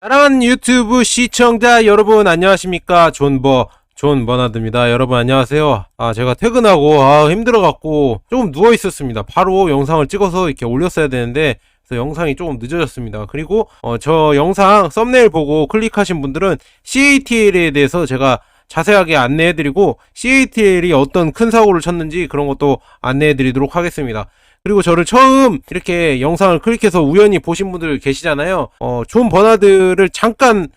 사랑하는 유튜브 시청자 여러분 안녕하십니까. 존 버나드입니다. 여러분 안녕하세요. 제가 퇴근하고 힘들어갖고 조금 누워있었습니다. 바로 영상을 찍어서 이렇게 올렸어야 되는데 그래서 영상이 조금 늦어졌습니다. 그리고 저 영상 썸네일 보고 클릭하신 분들은 CATL에 대해서 제가 자세하게 안내해드리고 CATL이 어떤 큰 사고를 쳤는지 그런 것도 안내해드리도록 하겠습니다. 그리고 저를 처음 이렇게 영상을 클릭해서 우연히 보신 분들 계시잖아요. 존 버나드를 잠깐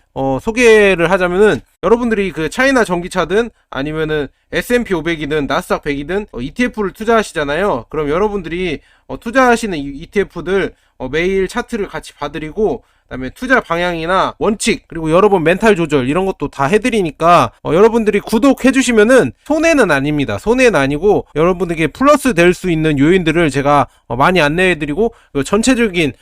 소개를 하자면은, 여러분들이 그 차이나 전기차든 아니면은 S&P 500이든 나스닥 100이든 ETF를 투자하시잖아요. 그럼 여러분들이 투자하시는 ETF들 매일 차트를 같이 봐드리고, 그다음에 투자 방향이나 원칙, 그리고 여러분 멘탈 조절 이런 것도 다 해드리니까 여러분들이 구독해주시면은 손해는 아닙니다. 손해는 아니고 여러분에게 플러스 될 수 있는 요인들을 제가 많이 안내해드리고, 전체적인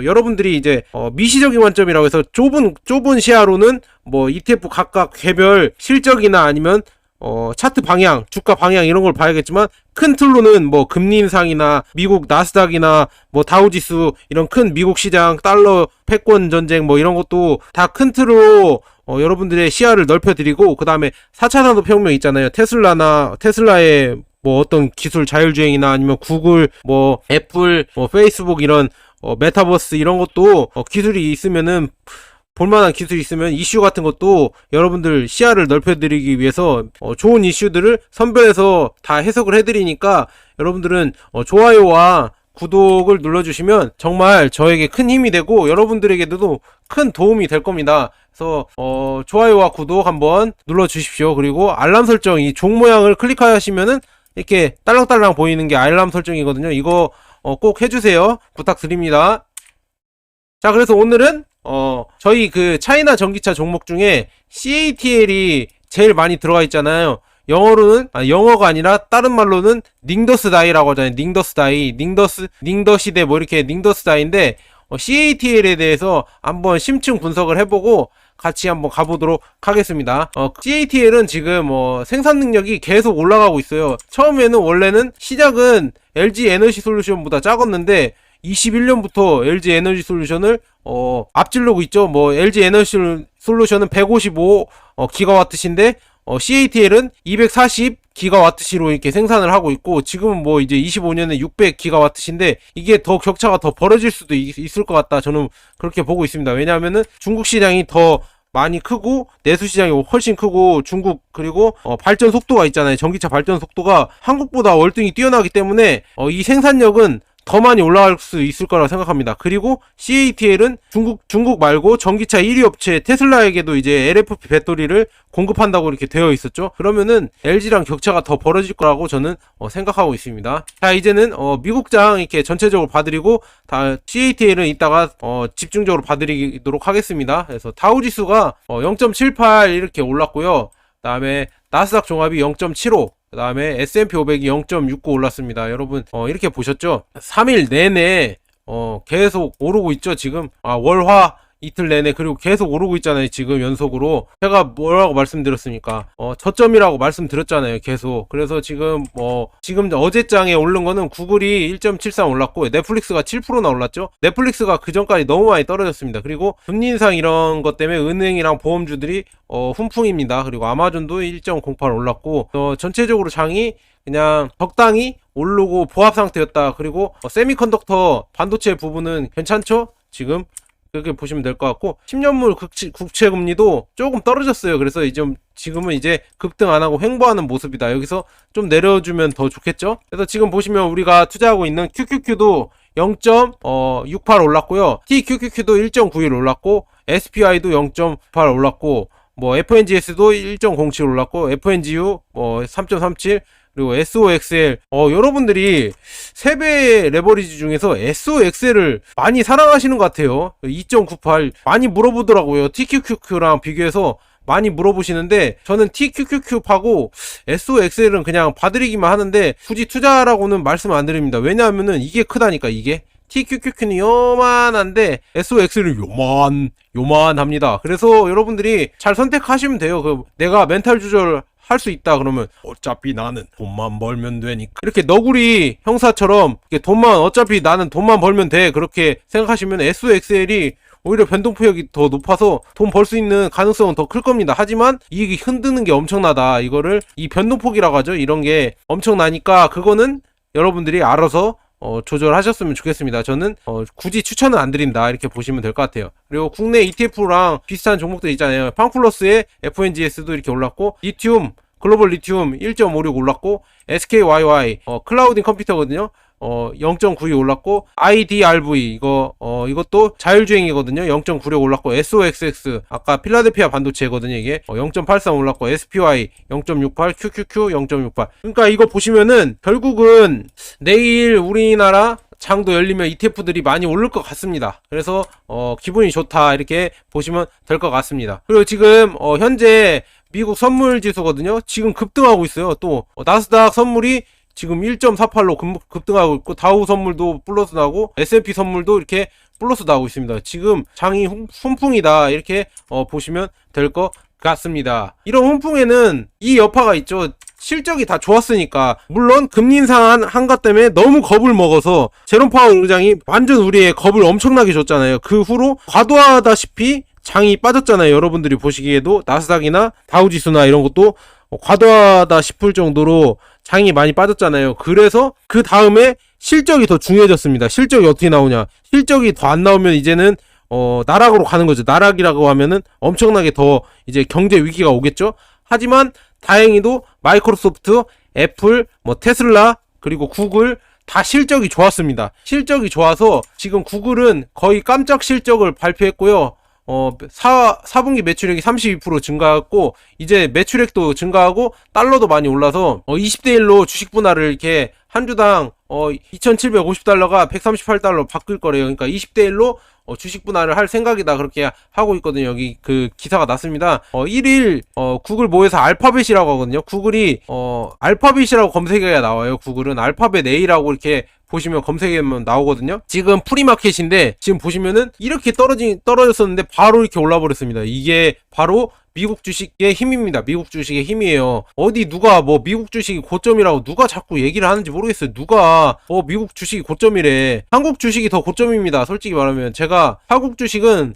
여러분들이 이제 미시적인 관점이라고 해서 좁은 시야로는 뭐 ETF 각각 개별 실적이나 아니면 차트 방향, 주가 방향 이런 걸 봐야겠지만, 큰 틀로는 뭐 금리 인상이나 미국 나스닥이나 뭐 다우지수 이런 큰 미국 시장, 달러 패권 전쟁 뭐 이런 것도 다 큰 틀로 여러분들의 시야를 넓혀드리고, 그 다음에 4차 산업혁명 있잖아요. 테슬라의 뭐 어떤 기술 자율주행이나 아니면 구글, 뭐 애플, 뭐 페이스북 이런 메타버스 이런 것도 기술이 있으면은, 볼만한 기술이 있으면 이슈 같은 것도 여러분들 시야를 넓혀드리기 위해서 좋은 이슈들을 선별해서 다 해석을 해드리니까, 여러분들은 좋아요와 구독을 눌러주시면 정말 저에게 큰 힘이 되고 여러분들에게도 큰 도움이 될 겁니다. 그래서 좋아요와 구독 한번 눌러주십시오. 그리고 알람 설정, 이 종 모양을 클릭하시면은 이렇게 딸랑딸랑 보이는 게 알람 설정이거든요. 이거 꼭 해주세요. 부탁드립니다. 자, 그래서 오늘은 저희 그 차이나 전기차 종목 중에 CATL이 제일 많이 들어가 있잖아요. 영어로는, 영어가 아니라 다른 말로는 닝더스 다이라고 하잖아요. 닝더스 다이, 닝더 시대 뭐 이렇게 닝더스 다이인데, CATL에 대해서 한번 심층 분석을 해보고 같이 한번 가보도록 하겠습니다. CATL은 지금 생산 능력이 계속 올라가고 있어요. 처음에는 원래는 시작은 LG 에너지 솔루션보다 작았는데 21년부터 LG 에너지 솔루션을 앞질르고 있죠. 뭐 LG 에너지 솔루션은 155 기가와트시인데 CATL은 240 기가와트시로 이렇게 생산을 하고 있고, 지금은 뭐 이제 25년에 600 기가와트시인데 이게 더 격차가 더 벌어질 수도 있을 것 같다. 저는 그렇게 보고 있습니다. 왜냐하면은 중국 시장이 더 많이 크고 내수 시장이 훨씬 크고, 중국 그리고 발전 속도가 있잖아요. 전기차 발전 속도가 한국보다 월등히 뛰어나기 때문에 이 생산력은 더 많이 올라갈 수 있을 거라고 생각합니다. 그리고 CATL은 중국 말고 전기차 1위 업체 테슬라에게도 이제 LFP 배터리를 공급한다고 이렇게 되어 있었죠. 그러면은 LG랑 격차가 더 벌어질 거라고 저는 생각하고 있습니다. 자, 이제는 미국장 이렇게 전체적으로 봐드리고, 다 CATL은 이따가 집중적으로 봐드리도록 하겠습니다. 그래서 다우지수가 0.78 이렇게 올랐고요. 그 다음에 나스닥 종합이 0.75, 그 다음에 S&P 500이 0.69 올랐습니다. 여러분 이렇게 보셨죠? 3일 내내 계속 오르고 있죠. 지금 월화 이틀 내내, 그리고 계속 오르고 있잖아요. 지금 연속으로. 제가 뭐라고 말씀드렸습니까? 저점이라고 말씀드렸잖아요. 계속. 그래서 지금 어제장에 오른 거는 구글이 1.73 올랐고 넷플릭스가 7%나 올랐죠. 넷플릭스가 그 전까지 너무 많이 떨어졌습니다. 그리고 금리 인상 이런 것 때문에 은행이랑 보험주들이 훈풍입니다. 그리고 아마존도 1.08 올랐고, 전체적으로 장이 그냥 적당히 오르고 보합 상태였다. 그리고 세미컨덕터 반도체 부분은 괜찮죠? 지금 그렇게 보시면 될 것 같고, 10년물 국채 금리도 조금 떨어졌어요. 그래서 지금은 이제 급등 안 하고 횡보하는 모습이다. 여기서 좀 내려주면 더 좋겠죠? 그래서 지금 보시면 우리가 투자하고 있는 QQQ도 0.68 올랐고요. TQQQ도 1.91 올랐고, SPI도 0.8 올랐고, 뭐 FNGS도 1.07 올랐고, FNGU 3.37, 그리고 SOXL, 여러분들이 3배의 레버리지 중에서 SOXL을 많이 사랑하시는 것 같아요. 2.98 많이 물어보더라고요. TQQQ랑 비교해서 많이 물어보시는데, 저는 TQQQ하고 SOXL은 그냥 봐드리기만 하는데 굳이 투자라고는 말씀 안 드립니다. 왜냐하면은 이게 크다니까. 이게 TQQQ는 요만한데 SOXL은 요만합니다. 그래서 여러분들이 잘 선택하시면 돼요. 내가 멘탈 조절 할 수 있다 그러면 어차피 나는 돈만 벌면 되니까, 이렇게 너구리 형사처럼 어차피 나는 돈만 벌면 돼, 그렇게 생각하시면 SOXL이 오히려 변동폭이 더 높아서 돈 벌 수 있는 가능성은 더 클 겁니다. 하지만 이익이 흔드는 게 엄청나다. 이거를 이 변동폭이라고 하죠. 이런 게 엄청나니까 그거는 여러분들이 알아서 조절하셨으면 좋겠습니다. 저는 굳이 추천은 안 드린다 이렇게 보시면 될 것 같아요. 그리고 국내 ETF랑 비슷한 종목들 있잖아요. 팡플러스의 FNGS도 이렇게 올랐고, 리튬 글로벌 리튬 1.56 올랐고, SKYY 클라우딩 컴퓨터거든요. 0.92 올랐고, IDRV 이것도 자율주행이거든요. 0.96 올랐고, SOXX 아까 필라델피아 반도체거든요. 이게 0.83 올랐고, SPY 0.68, QQQ 0.68. 그러니까 이거 보시면은 결국은 내일 우리나라 장도 열리면 ETF들이 많이 오를 것 같습니다. 그래서 기분이 좋다 이렇게 보시면 될 것 같습니다. 그리고 지금 현재 미국 선물 지수거든요. 지금 급등하고 있어요. 또 나스닥 선물이 지금 1.48로 급등하고 있고, 다우 선물도 플러스 나고, S&P 선물도 이렇게 플러스 나오고 있습니다. 지금 장이 훈풍이다 이렇게 보시면 될 것 같습니다. 이런 훈풍에는 이 여파가 있죠. 실적이 다 좋았으니까. 물론 금리 인상 한가 때문에 너무 겁을 먹어서 제롬 파월 의장이 완전 우리의 겁을 엄청나게 줬잖아요. 그 후로 과도하다시피 장이 빠졌잖아요. 여러분들이 보시기에도 나스닥이나 다우지수나 이런 것도 과도하다 싶을 정도로 장이 많이 빠졌잖아요. 그래서 그 다음에 실적이 더 중요해졌습니다. 실적이 어떻게 나오냐. 실적이 더 안 나오면 이제는 나락으로 가는 거죠. 나락이라고 하면은 엄청나게 더 이제 경제 위기가 오겠죠. 하지만 다행히도 마이크로소프트, 애플, 테슬라, 그리고 구글 다 실적이 좋았습니다. 실적이 좋아서 지금 구글은 거의 깜짝 실적을 발표했고요. 4분기 매출액이 32% 증가했고, 이제 매출액도 증가하고 달러도 많이 올라서 20대 1로 주식 분할을 이렇게 한 주당 2,750달러가 138달러 바뀔 거래요. 그러니까 20대 1로 주식 분할을 할 생각이다 그렇게 하고 있거든요. 여기 그 기사가 났습니다. 1일 구글 모에서 알파벳이라고 하거든요. 구글이 알파벳이라고 검색해야 나와요. 구글은 알파벳 A라고 이렇게 보시면 검색하면 나오거든요. 지금 프리마켓인데 지금 보시면은 이렇게 떨어졌었는데 바로 이렇게 올라 버렸습니다. 이게 바로 미국 주식의 힘입니다. 미국 주식의 힘이에요. 어디 누가 미국 주식이 고점이라고 누가 자꾸 얘기를 하는지 모르겠어요. 누가 미국 주식이 고점이래. 한국 주식이 더 고점입니다. 솔직히 말하면 제가 한국 주식은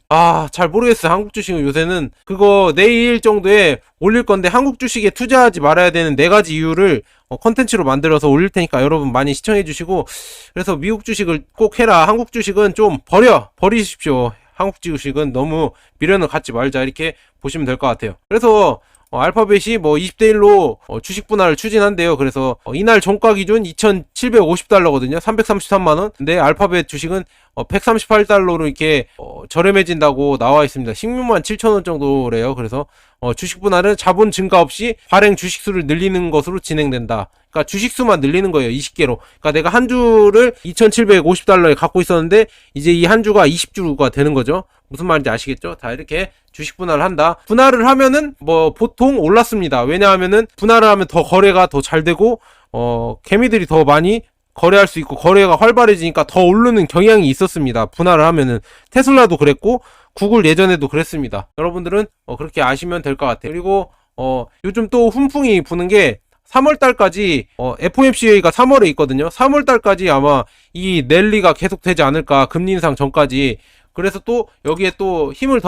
잘 모르겠어요. 한국 주식은 요새는 그거 내일 정도에 올릴 건데, 한국 주식에 투자하지 말아야 되는 4가지 이유를 컨텐츠로 만들어서 올릴 테니까 여러분 많이 시청해 주시고, 그래서 미국 주식을 꼭 해라. 한국 주식은 좀 버리십시오. 한국 주식은 너무 미련을 갖지 말자 이렇게 보시면 될 것 같아요. 그래서 알파벳이 20대 1로 주식 분할을 추진한대요. 그래서 이날 종가 기준 2,750달러거든요. 333만원. 근데 알파벳 주식은 138달러로 이렇게 저렴해진다고 나와 있습니다. 16만 7천원 정도래요. 그래서 주식 분할은 자본 증가 없이 발행 주식수를 늘리는 것으로 진행된다. 그러니까 주식수만 늘리는 거예요. 20개로. 그러니까 내가 한 주를 2,750달러에 갖고 있었는데 이제 이 한 주가 20주가 되는 거죠. 무슨 말인지 아시겠죠? 다 이렇게 주식 분할을 한다. 분할을 하면은 보통 올랐습니다. 왜냐하면은 분할을 하면 더 거래가 더 잘 되고 개미들이 더 많이 거래할 수 있고 거래가 활발해지니까 더 오르는 경향이 있었습니다. 분할을 하면은 테슬라도 그랬고 구글 예전에도 그랬습니다. 여러분들은 그렇게 아시면 될 것 같아요. 그리고 요즘 또 훈풍이 부는 게 3월달까지 FOMC가 3월에 있거든요. 3월달까지 아마 이 랠리가 계속되지 않을까. 금리 인상 전까지. 그래서 또 여기에 또 힘을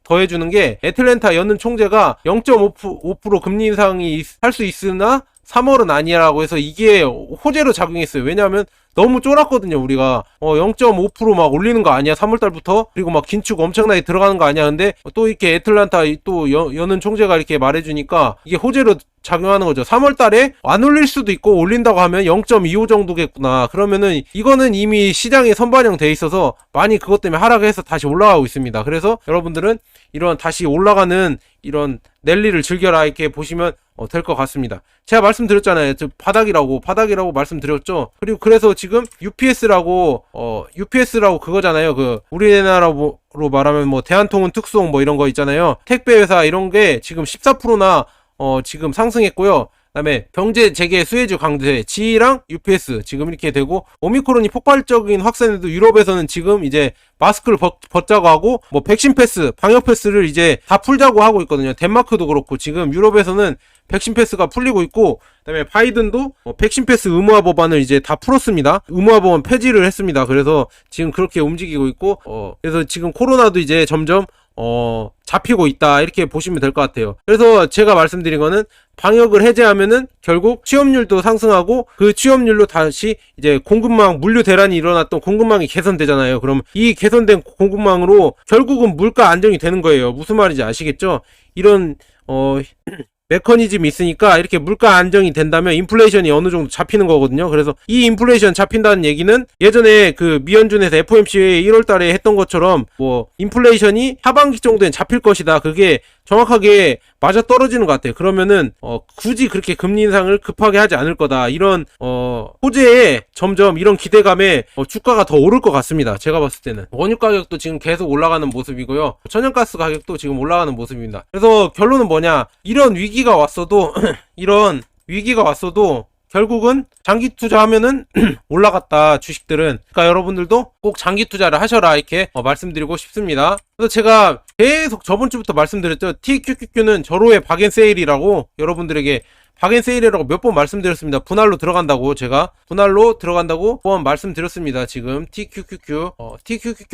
더해주는 게 애틀랜타 연은 총재가 0.5% 금리 인상이 할 수 있으나 3월은 아니라고 해서 이게 호재로 작용했어요. 왜냐하면 너무 쫄았거든요. 우리가 0.5% 막 올리는 거 아니야 3월달부터. 그리고 막 긴축 엄청나게 들어가는 거 아니야. 근데 또 이렇게 애틀란타 또 연은 총재가 이렇게 말해주니까 이게 호재로 작용하는 거죠. 3월달에 안 올릴 수도 있고 올린다고 하면 0.25 정도겠구나. 그러면은 이거는 이미 시장에 선반영돼 있어서 많이 그것 때문에 하락해서 다시 올라가고 있습니다. 그래서 여러분들은 이런 다시 올라가는 이런 랠리를 즐겨라 이렇게 보시면 될 것 같습니다. 제가 말씀드렸잖아요. 바닥이라고 말씀드렸죠. 그리고 그래서 지금 UPS라고 그거잖아요. 그 우리나라로 말하면 대한통운 특송 이런 거 있잖아요. 택배 회사 이런 게 지금 14%나 지금 상승했고요. 그다음에 경제 재개 수혜주 강세 G랑 UPS 지금 이렇게 되고, 오미크론이 폭발적인 확산에도 유럽에서는 지금 이제 마스크를 벗자고 하고 백신 패스, 방역 패스를 이제 다 풀자고 하고 있거든요. 덴마크도 그렇고 지금 유럽에서는 백신 패스가 풀리고 있고, 그다음에 바이든도 백신 패스 의무화 법안을 이제 다 풀었습니다. 의무화 법안 폐지를 했습니다. 그래서 지금 그렇게 움직이고 있고, 그래서 지금 코로나도 이제 점점 잡히고 있다, 이렇게 보시면 될 것 같아요. 그래서 제가 말씀드린 거는 방역을 해제하면은 결국 취업률도 상승하고, 그 취업률로 다시 이제 공급망 물류 대란이 일어났던 공급망이 개선되잖아요. 그럼 이 개선된 공급망으로 결국은 물가 안정이 되는 거예요. 무슨 말인지 아시겠죠? 이런 메커니즘이 있으니까 이렇게 물가 안정이 된다면 인플레이션이 어느 정도 잡히는 거거든요. 그래서 이 인플레이션 잡힌다는 얘기는 예전에 그 미연준에서 FOMC 1월 달에 했던 것처럼 뭐 인플레이션이 하반기 정도엔 잡힐 것이다, 그게 정확하게 맞아 떨어지는 것 같아요. 그러면은 굳이 그렇게 금리 인상을 급하게 하지 않을 거다, 이런 호재에 점점 이런 기대감에 주가가 더 오를 것 같습니다. 제가 봤을 때는 원유 가격도 지금 계속 올라가는 모습이고요, 천연가스 가격도 지금 올라가는 모습입니다. 그래서 결론은 뭐냐, 이런 위기가 왔어도 이런 위기가 왔어도 결국은 장기 투자하면은 올라갔다, 주식들은. 그러니까 여러분들도 꼭 장기 투자를 하셔라, 이렇게 말씀드리고 싶습니다. 그래서 제가 계속 저번 주부터 말씀드렸죠. TQQQ는 절호의 박앤세일이라고, 여러분들에게 박앤세일이라고 몇 번 말씀드렸습니다. 분할로 들어간다고, 제가 분할로 들어간다고 한번 말씀드렸습니다. 지금 TQQQ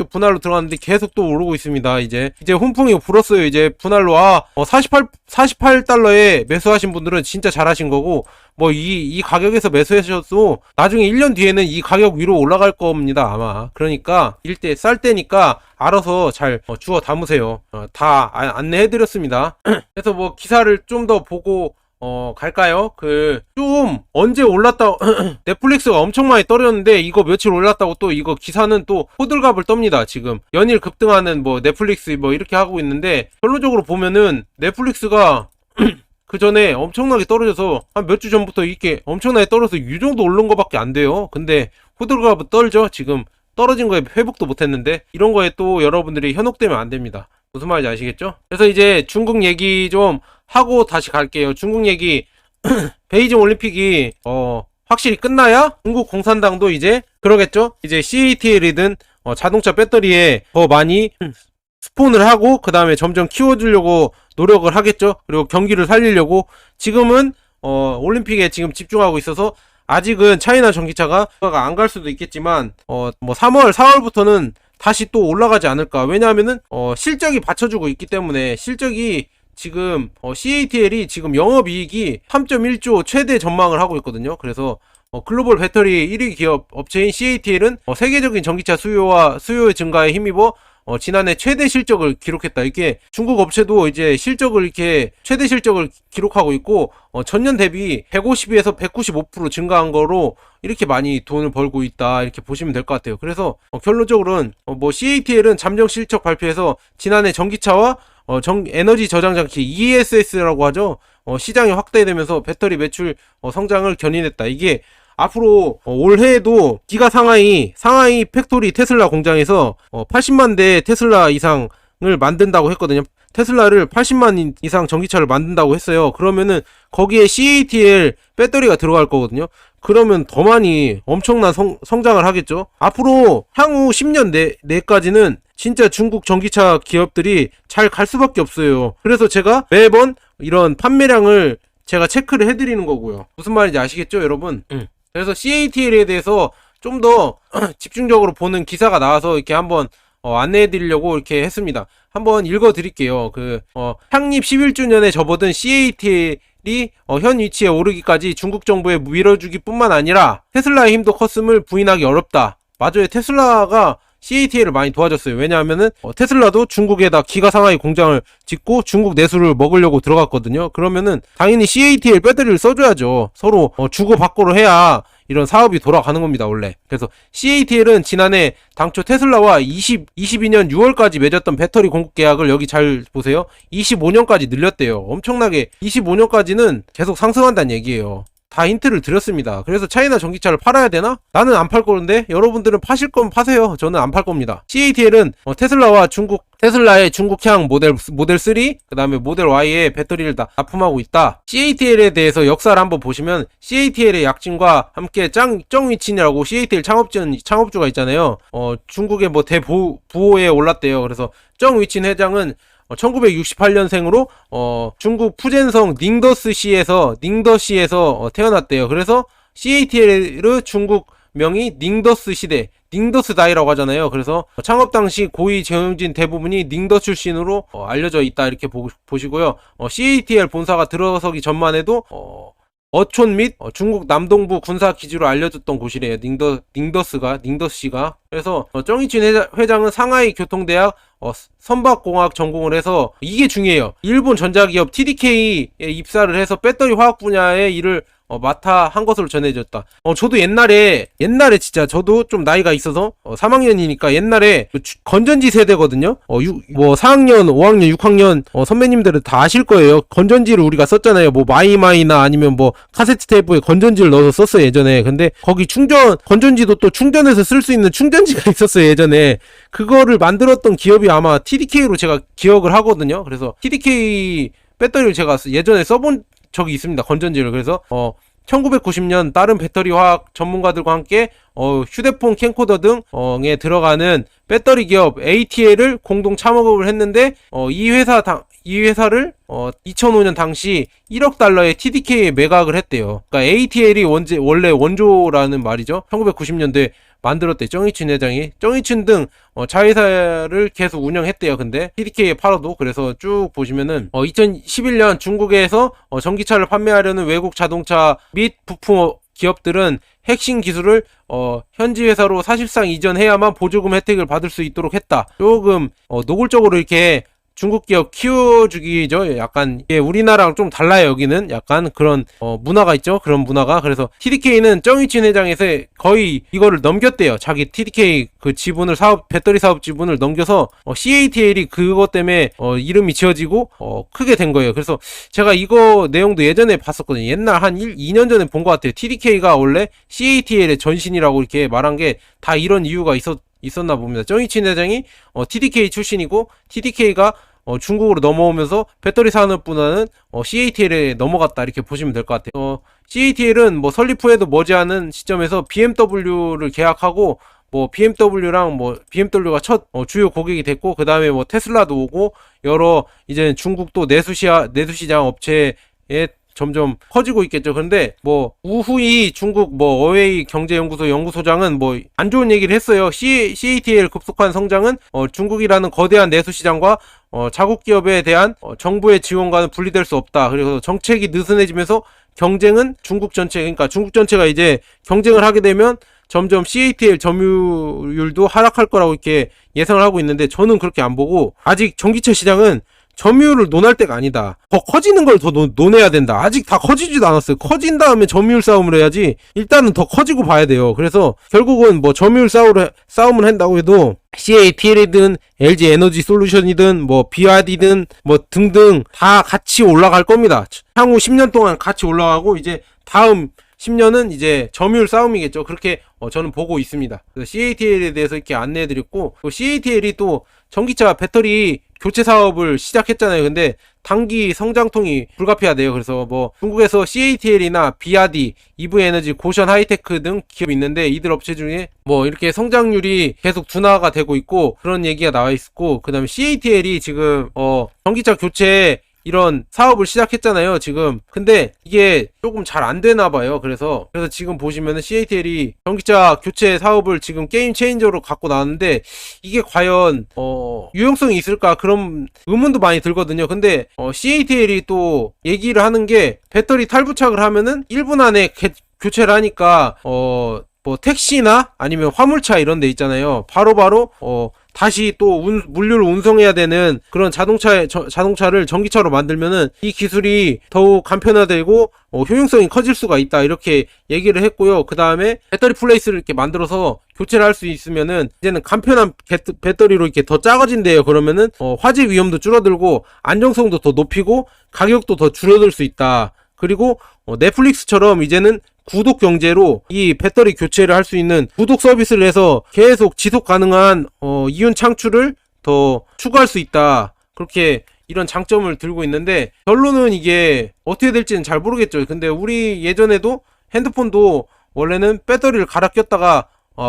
분할로 들어갔는데 계속 또 오르고 있습니다. 이제 훈풍이 불었어요. 이제 분할로 48달러에 매수하신 분들은 진짜 잘하신 거고, 뭐 이 가격에서 매수하셔도 나중에 1년 뒤에는 이 가격 위로 올라갈 겁니다, 아마. 그러니까 쌀 때니까 알아서 잘 주워 담으세요. 다 안내해드렸습니다. 그래서 뭐 기사를 좀 더 보고 갈까요? 좀 언제 올랐다 넷플릭스가 엄청 많이 떨어졌는데 이거 며칠 올랐다고 또 이거 기사는 또 호들갑을 떱니다. 지금 연일 급등하는 뭐 넷플릭스 뭐 이렇게 하고 있는데, 결론적으로 보면은 넷플릭스가 그 전에 엄청나게 떨어져서 한 몇 주 전부터 이렇게 엄청나게 떨어져서 이 정도 오른 거밖에 안 돼요. 근데 호들갑을 떨죠. 지금 떨어진 거에 회복도 못했는데, 이런 거에 또 여러분들이 현혹되면 안 됩니다. 무슨 말인지 아시겠죠? 그래서 이제 중국 얘기 좀 하고 다시 갈게요. 중국 얘기 베이징 올림픽이 확실히 끝나야 중국 공산당도 이제 그러겠죠? 이제 CATL이든 자동차 배터리에 더 많이 스폰을 하고 그 다음에 점점 키워주려고 노력을 하겠죠. 그리고 경기를 살리려고. 지금은 올림픽에 지금 집중하고 있어서 아직은 차이나 전기차가 안 갈 수도 있겠지만 뭐 3월 4월부터는 다시 또 올라가지 않을까. 왜냐하면은 실적이 받쳐주고 있기 때문에. 실적이 지금 CATL이 지금 영업이익이 3.1조 최대 전망을 하고 있거든요. 그래서 글로벌 배터리 1위 기업 업체인 CATL은 세계적인 전기차 수요의 증가에 힘입어 지난해 최대 실적을 기록했다. 이렇게 중국 업체도 이제 최대 실적을 기록하고 있고, 전년 대비 150에서 195% 증가한 거로 이렇게 많이 돈을 벌고 있다, 이렇게 보시면 될 것 같아요. 그래서 결론적으로는 뭐 CATL은 잠정 실적 발표에서 지난해 전기차와 에너지 저장 장치 ESS라고 하죠. 시장이 확대되면서 배터리 매출 성장을 견인했다. 이게 앞으로 올해에도 기가 상하이 팩토리 테슬라 공장에서 80만 대 테슬라 이상을 만든다고 했거든요. 테슬라를 80만 이상 전기차를 만든다고 했어요. 그러면은 거기에 CATL 배터리가 들어갈 거거든요. 그러면 더 많이 엄청난 성장을 하겠죠. 앞으로 향후 10년 내까지는 진짜 중국 전기차 기업들이 잘 갈 수밖에 없어요. 그래서 제가 매번 이런 판매량을 제가 체크를 해드리는 거고요. 무슨 말인지 아시겠죠, 여러분? 그래서 CATL에 대해서 좀 더 집중적으로 보는 기사가 나와서 이렇게 한번 안내해 드리려고 이렇게 했습니다. 한번 읽어 드릴게요. 창립 11주년에 접어든 CATL이 현 위치에 오르기까지 중국 정부의 밀어주기 뿐만 아니라 테슬라의 힘도 컸음을 부인하기 어렵다. 맞아요. 테슬라가 CATL을 많이 도와줬어요. 왜냐하면은 테슬라도 중국에다 기가 상하이 공장을 짓고 중국 내수를 먹으려고 들어갔거든요. 그러면은 당연히 CATL 배터리를 써줘야죠. 서로 주고받고를 해야 이런 사업이 돌아가는 겁니다, 원래. 그래서 CATL은 지난해 당초 테슬라와 22년 6월까지 맺었던 배터리 공급 계약을 여기 잘 보세요. 25년까지 늘렸대요. 엄청나게 25년까지는 계속 상승한다는 얘기예요. 다 힌트를 드렸습니다. 그래서 차이나 전기차를 팔아야 되나? 나는 안 팔 거는데 여러분들은 파실 거면 파세요. 저는 안 팔 겁니다. CATL은 테슬라의 중국향 모델 3, 그 다음에 모델 Y의 배터리를 다 납품하고 있다. CATL에 대해서 역사를 한번 보시면 CATL의 약진과 함께 정위친이라고 CATL 창업주가 있잖아요. 중국의 뭐 대부호에 올랐대요. 그래서 정위친 회장은 1968년생으로 중국 푸젠성 닝더시에서 태어났대요. 그래서 CATL 중국 명이 닝더스 시대, 닝더스 다이라고 하잖아요. 그래서 창업 당시 고위 경영진 대부분이 닝더 출신으로 알려져 있다 이렇게 보시고요. CATL 본사가 들어서기 전만 해도 어촌 및 중국 남동부 군사 기지로 알려졌던 곳이래요. 닝더시가. 그래서 정의춘 회장은 상하이 교통대학 선박공학 전공을 해서, 이게 중요해요. 일본 전자기업 TDK에 입사를 해서 배터리 화학 분야의 일을 맡아 한 것으로 전해졌다. 저도 옛날에 진짜 저도 좀 나이가 있어서 3학년이니까 옛날에 건전지 세대거든요. 4학년, 5학년, 6학년 선배님들은 다 아실 거예요. 건전지를 우리가 썼잖아요. 뭐 마이마이나 아니면 뭐 카세트 테이프에 건전지를 넣어서 썼어요, 예전에. 근데 거기 건전지도 또 충전해서 쓸 수 있는 충전지가 있었어요, 예전에. 그거를 만들었던 기업이 아마 TDK로 제가 기억을 하거든요. 그래서 TDK 배터리를 제가 예전에 써본 적이 있습니다. 건전지를. 그래서 1990년 다른 배터리 화학 전문가들과 함께 휴대폰 캠코더 등에 들어가는 배터리 기업 ATL을 공동 창업을 했는데, 이 회사를 2005년 당시 1억 달러의 TDK에 매각을 했대요. 그러니까 ATL이 원래 원조라는 말이죠. 1990년도에 만들었대. 정의춘 회장이. 정의춘 등 자회사를 계속 운영했대요. 근데 TDK에 팔아도. 그래서 쭉 보시면은 2011년 중국에서 전기차를 판매하려는 외국 자동차 및 부품 기업들은 핵심 기술을 현지 회사로 사실상 이전해야만 보조금 혜택을 받을 수 있도록 했다. 조금 노골적으로 이렇게 중국 기업 키워주기죠. 약간 우리나라랑 좀 달라요. 여기는 약간 그런 문화가 있죠. 그런 문화가. 그래서 TDK는 정의춘 회장에서 거의 이거를 넘겼대요. 자기 TDK 그 지분을 배터리 사업 지분을 넘겨서 CATL이 그것 때문에 이름이 지어지고 크게 된 거예요. 그래서 제가 이거 내용도 예전에 봤었거든요. 옛날 한 2년 전에 본 것 같아요. TDK가 원래 CATL의 전신이라고 이렇게 말한 게 다 이런 이유가 있었나 봅니다. 정의춘 회장이 TDK 출신이고, TDK가 중국으로 넘어오면서 배터리 산업분야는 CATL에 넘어갔다 이렇게 보시면 될 것 같아요. CATL은 뭐 설립 후에도 머지않은 시점에서 BMW를 계약하고, BMW가 첫 주요 고객이 됐고, 그 다음에 뭐 테슬라도 오고, 여러 이제 중국도 내수시장 업체에 점점 커지고 있겠죠. 그런데 우후이 중국 어웨이 경제연구소 연구소장은 안 좋은 얘기를 했어요. CATL 급속한 성장은 중국이라는 거대한 내수시장과 자국 기업에 대한 정부의 지원과는 분리될 수 없다. 그래서 정책이 느슨해지면서 경쟁은 중국 전체가 이제 경쟁을 하게 되면 점점 CATL 점유율도 하락할 거라고 이렇게 예상을 하고 있는데, 저는 그렇게 안 보고, 아직 전기차 시장은 점유율을 논할 때가 아니다. 더 커지는 걸 더 논해야 된다. 아직 다 커지지도 않았어요. 커진 다음에 점유율 싸움을 해야지. 일단은 더 커지고 봐야 돼요. 그래서 결국은 점유율 싸움을 한다고 해도 CATL이든 LG 에너지 솔루션이든 BYD든 등등 다 같이 올라갈 겁니다. 향후 10년 동안 같이 올라가고, 이제 다음 10년은 이제 점유율 싸움이겠죠. 그렇게 저는 보고 있습니다. CATL에 대해서 이렇게 안내해드렸고, CATL이 또 전기차 배터리 교체 사업을 시작했잖아요. 근데 단기 성장통이 불가피하대요. 그래서 중국에서 CATL이나 BYD, EV에너지, 고션 하이테크 등 기업이 있는데, 이들 업체 중에 이렇게 성장률이 계속 둔화가 되고 있고, 그런 얘기가 나와 있고, 그 다음에 CATL이 지금 전기차 교체 이런 사업을 시작했잖아요, 지금. 근데 이게 조금 잘 안 되나 봐요. 그래서 지금 보시면은 CATL이 전기차 교체 사업을 지금 게임 체인저로 갖고 나왔는데, 이게 과연 유용성이 있을까, 그런 의문도 많이 들거든요. 근데 CATL이 또 얘기를 하는 게, 배터리 탈부착을 하면은 1분 안에 교체를 하니까 택시나 아니면 화물차 이런 데 있잖아요. 바로바로 다시 또 물류를 운송해야 되는 그런 자동차를 전기차로 만들면은 이 기술이 더욱 간편화되고 효용성이 커질 수가 있다, 이렇게 얘기를 했고요. 그 다음에 배터리 플레이스를 이렇게 만들어서 교체를 할 수 있으면은 이제는 간편한 배터리로 이렇게 더 작아진대요. 그러면은 화재 위험도 줄어들고 안정성도 더 높이고 가격도 더 줄어들 수 있다. 그리고 넷플릭스처럼 이제는 구독 경제로 이 배터리 교체를 할 수 있는 구독 서비스를 해서 계속 지속 가능한 이윤 창출을 더 추구할 수 있다. 그렇게 이런 장점을 들고 있는데, 결론은 이게 어떻게 될지는 잘 모르겠죠. 근데 우리 예전에도 핸드폰도 원래는 배터리를 갈아 꼈다가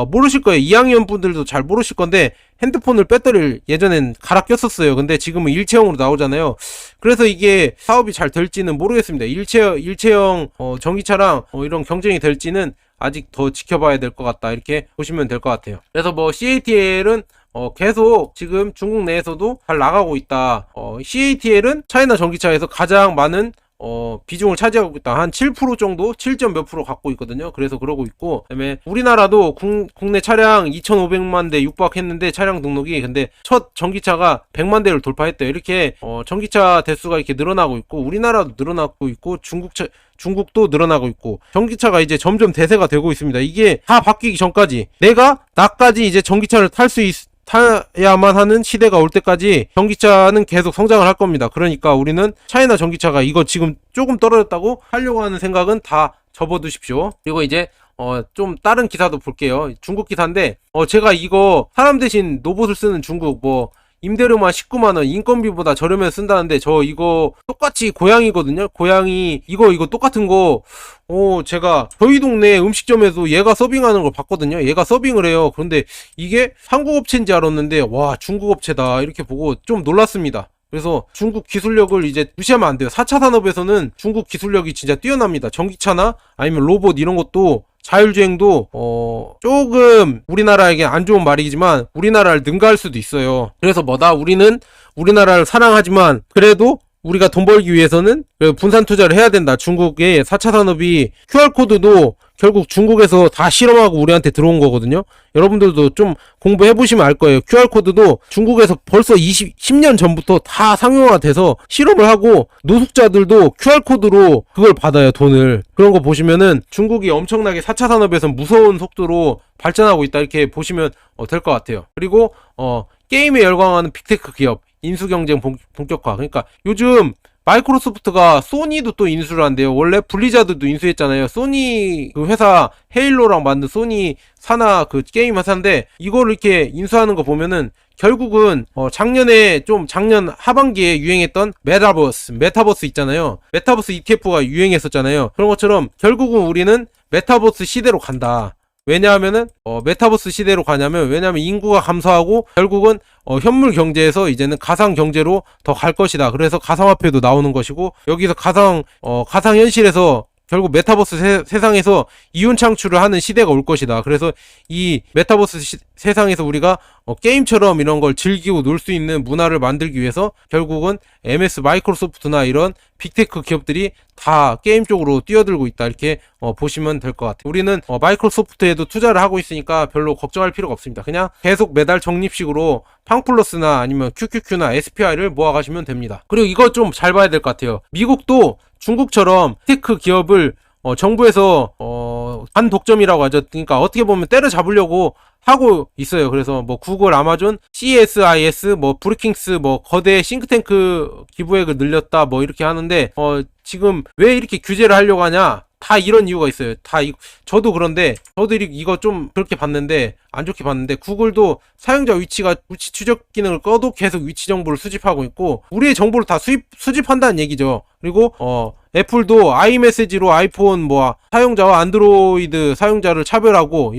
모르실 거예요. 2학년 분들도 잘 모르실 건데 핸드폰을 배터리를 예전엔 갈아 꼈었어요. 근데 지금은 일체형으로 나오잖아요. 그래서 이게 사업이 잘 될지는 모르겠습니다. 일체형 전기차랑 이런 경쟁이 될지는 아직 더 지켜봐야 될 것 같다, 이렇게 보시면 될 것 같아요. 그래서 뭐 CATL은 계속 지금 중국 내에서도 잘 나가고 있다. CATL은 차이나 전기차에서 가장 많은 비중을 차지하고 있다. 한 7% 정도, 7점 몇 프로 갖고 있거든요. 그래서 그러고 있고, 그다음에 우리나라도 국내 차량 2,500만 대 육박했는데 차량 등록이, 근데 첫 전기차가 100만 대를 돌파했대요. 이렇게 전기차 대수가 이렇게 늘어나고 있고, 우리나라도 늘어나고 있고, 중국도 늘어나고 있고, 전기차가 이제 점점 대세가 되고 있습니다. 이게 다 바뀌기 전까지, 나까지 이제 전기차를 타야만 하는 시대가 올 때까지 전기차는 계속 성장을 할 겁니다. 그러니까 우리는 차이나 전기차가 이거 지금 조금 떨어졌다고 하려고 하는 생각은 다 접어두십시오. 그리고 이제 좀 다른 기사도 볼게요. 중국 기사인데 제가 이거 사람 대신 로봇을 쓰는 중국 임대료만 19만원, 인건비보다 저렴해서 쓴다는데, 저 이거 똑같이 고양이거든요? 고양이, 이거 똑같은 거, 제가 저희 동네 음식점에서 얘가 서빙하는 걸 봤거든요? 얘가 서빙을 해요. 그런데 이게 한국 업체인지 알았는데, 와, 중국 업체다. 이렇게 보고 좀 놀랐습니다. 그래서 중국 기술력을 이제 무시하면 안 돼요. 4차 산업에서는 중국 기술력이 진짜 뛰어납니다. 전기차나 아니면 로봇 이런 것도, 자율주행도 조금 우리나라에게 안 좋은 말이지만 우리나라를 능가할 수도 있어요. 그래서 우리는 우리나라를 사랑하지만 그래도 우리가 돈 벌기 위해서는 분산 투자를 해야 된다. 중국의 4차 산업이 QR코드도 결국 중국에서 다 실험하고 우리한테 들어온 거거든요. 여러분들도 좀 공부해보시면 알 거예요. QR코드도 중국에서 벌써 10년 전부터 다 상용화돼서 실험을 하고 노숙자들도 QR코드로 그걸 받아요, 돈을. 그런 거 보시면은 중국이 엄청나게 4차 산업에서 무서운 속도로 발전하고 있다, 이렇게 보시면 될 것 같아요. 그리고 게임에 열광하는 빅테크 기업 인수경쟁 본격화. 그러니까 요즘 마이크로소프트가 소니도 또 인수를 한대요. 원래 블리자드도 인수했잖아요. 소니 그 회사 헤일로랑 만든 소니 산하 그 게임 회사인데, 이거를 이렇게 인수하는 거 보면은 결국은 작년 하반기에 유행했던 메타버스 있잖아요. 메타버스 ETF가 유행했었잖아요. 그런 것처럼 결국은 우리는 메타버스 시대로 간다. 왜냐하면은 메타버스 시대로 가냐면, 왜냐하면 인구가 감소하고 결국은 현물 경제에서 이제는 가상 경제로 더 갈 것이다. 그래서 가상화폐도 나오는 것이고, 여기서 가상 현실에서 결국 메타버스 세상에서 이윤 창출을 하는 시대가 올 것이다. 그래서 이 메타버스 세상에서 우리가 게임처럼 이런 걸 즐기고 놀 수 있는 문화를 만들기 위해서 결국은 MS 마이크로소프트나 이런 빅테크 기업들이 다 게임 쪽으로 뛰어들고 있다, 이렇게 보시면 될 것 같아요. 우리는 마이크로소프트에도 투자를 하고 있으니까 별로 걱정할 필요가 없습니다. 그냥 계속 매달 적립식으로 팡플러스나 아니면 QQQ나 SPI를 모아가시면 됩니다. 그리고 이거 좀 잘 봐야 될 것 같아요. 미국도 중국처럼 테크 기업을 정부에서 반독점이라고 하죠. 그러니까 어떻게 보면 때려잡으려고 하고 있어요. 그래서 구글, 아마존, CSIS, 브루킹스, 거대 싱크탱크 기부액을 늘렸다, 이렇게 하는데, 지금 왜 이렇게 규제를 하려고 하냐? 다 이런 이유가 있어요. 저도 그런데, 저도 이거 좀 그렇게 봤는데, 안 좋게 봤는데, 구글도 사용자 위치 추적 기능을 꺼도 계속 위치 정보를 수집하고 있고, 우리의 정보를 다 수집한다는 얘기죠. 그리고, 애플도 아이메시지로 아이폰 사용자와 안드로이드 사용자를 차별하고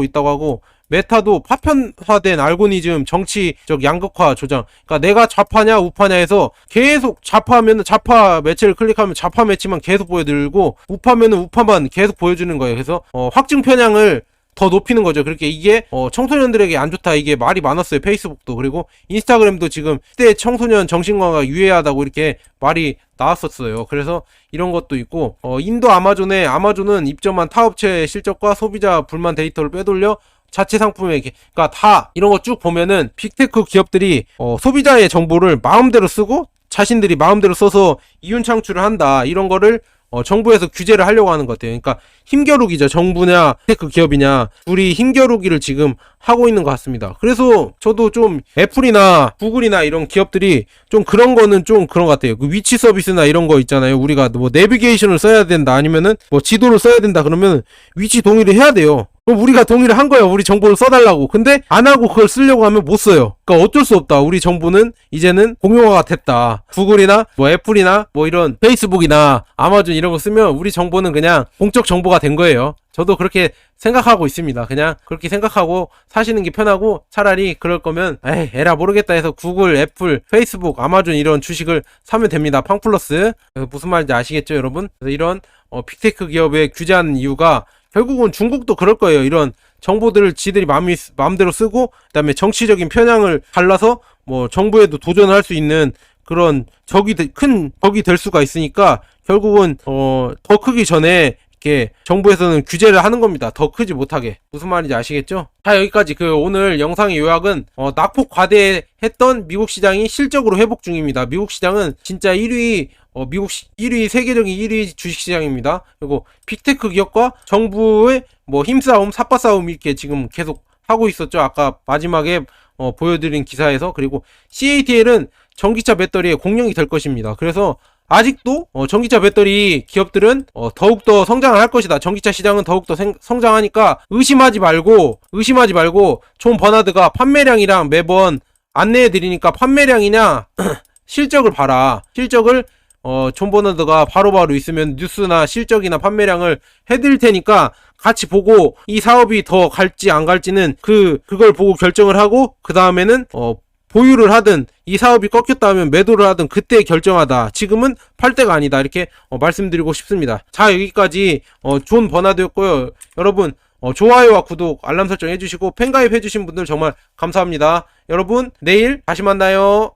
있다고 하고, 메타도 파편화된 알고리즘 정치적 양극화 조장. 그러니까 내가 좌파냐 우파냐 해서 계속 좌파하면 좌파 매체를 클릭하면 좌파 매체만 계속 보여드리고, 우파면은 우파만 계속 보여주는 거예요. 그래서 확증 편향을 더 높이는 거죠. 그렇게 이게 청소년들에게 안 좋다, 이게 말이 많았어요. 페이스북도. 그리고 인스타그램도 지금 시대 청소년 정신건강에 유해하다고 이렇게 말이 나왔었어요. 그래서 이런 것도 있고, 인도 아마존은 입점한 타업체의 실적과 소비자 불만 데이터를 빼돌려 자체 상품에, 그러니까 다 이런 거 쭉 보면은 빅테크 기업들이 소비자의 정보를 마음대로 쓰고 자신들이 마음대로 써서 이윤 창출을 한다, 이런 거를 정부에서 규제를 하려고 하는 것 같아요. 그러니까 힘겨루기죠. 정부냐 테크 기업이냐, 둘이 힘겨루기를 지금 하고 있는 것 같습니다. 그래서 저도 좀 애플이나 구글이나 이런 기업들이 좀 그런 거는 좀 그런 것 같아요. 그 위치 서비스나 이런 거 있잖아요. 우리가 내비게이션을 써야 된다, 아니면은 지도를 써야 된다 그러면 위치 동의를 해야 돼요. 그럼 우리가 동의를 한 거예요. 우리 정보를 써달라고. 근데 안 하고 그걸 쓰려고 하면 못 써요. 그러니까 어쩔 수 없다. 우리 정보는 이제는 공용화가 됐다. 구글이나 애플이나 이런 페이스북이나 아마존 이런 거 쓰면 우리 정보는 그냥 공적 정보가 된 거예요. 저도 그렇게 생각하고 있습니다. 그냥 그렇게 생각하고 사시는 게 편하고, 차라리 그럴 거면 에이 에라 모르겠다 해서 구글, 애플, 페이스북, 아마존 이런 주식을 사면 됩니다. 팡플러스. 그래서 무슨 말인지 아시겠죠, 여러분? 그래서 이런 빅테크 기업에 규제하는 이유가 결국은 중국도 그럴 거예요. 이런 정보들을 지들이 마음대로 쓰고, 그다음에 정치적인 편향을 갈라서 뭐 정부에도 도전할 수 있는 그런 큰 적이 될 수가 있으니까, 결국은 더 크기 전에 이렇게 정부에서는 규제를 하는 겁니다. 더 크지 못하게. 무슨 말인지 아시겠죠? 자, 여기까지 오늘 영상의 요약은 낙폭 과대했던 미국 시장이 실적으로 회복 중입니다. 미국 시장은 진짜 1위 세계적인 1위 주식시장입니다. 그리고 빅테크 기업과 정부의 뭐 힘싸움, 삿바싸움 이렇게 지금 계속 하고 있었죠. 아까 마지막에 보여드린 기사에서. 그리고 CATL은 전기차 배터리의 공룡이 될 것입니다. 그래서 아직도 전기차 배터리 기업들은 더욱더 성장을 할 것이다. 전기차 시장은 더욱더 성장하니까 의심하지 말고 존 버나드가 판매량이랑 매번 안내해 드리니까 판매량이냐 실적을 봐라. 실적을 존 버나드가 바로바로 있으면 뉴스나 실적이나 판매량을 해드릴 테니까 같이 보고, 이 사업이 더 갈지 안 갈지는 그걸 보고 결정을 하고, 그 다음에는 보유를 하든 이 사업이 꺾였다 하면 매도를 하든 그때 결정하다. 지금은 팔 때가 아니다. 이렇게 말씀드리고 싶습니다. 자, 여기까지 존 버나드였고요. 여러분 좋아요와 구독, 알람 설정 해주시고 팬가입 해주신 분들 정말 감사합니다. 여러분 내일 다시 만나요.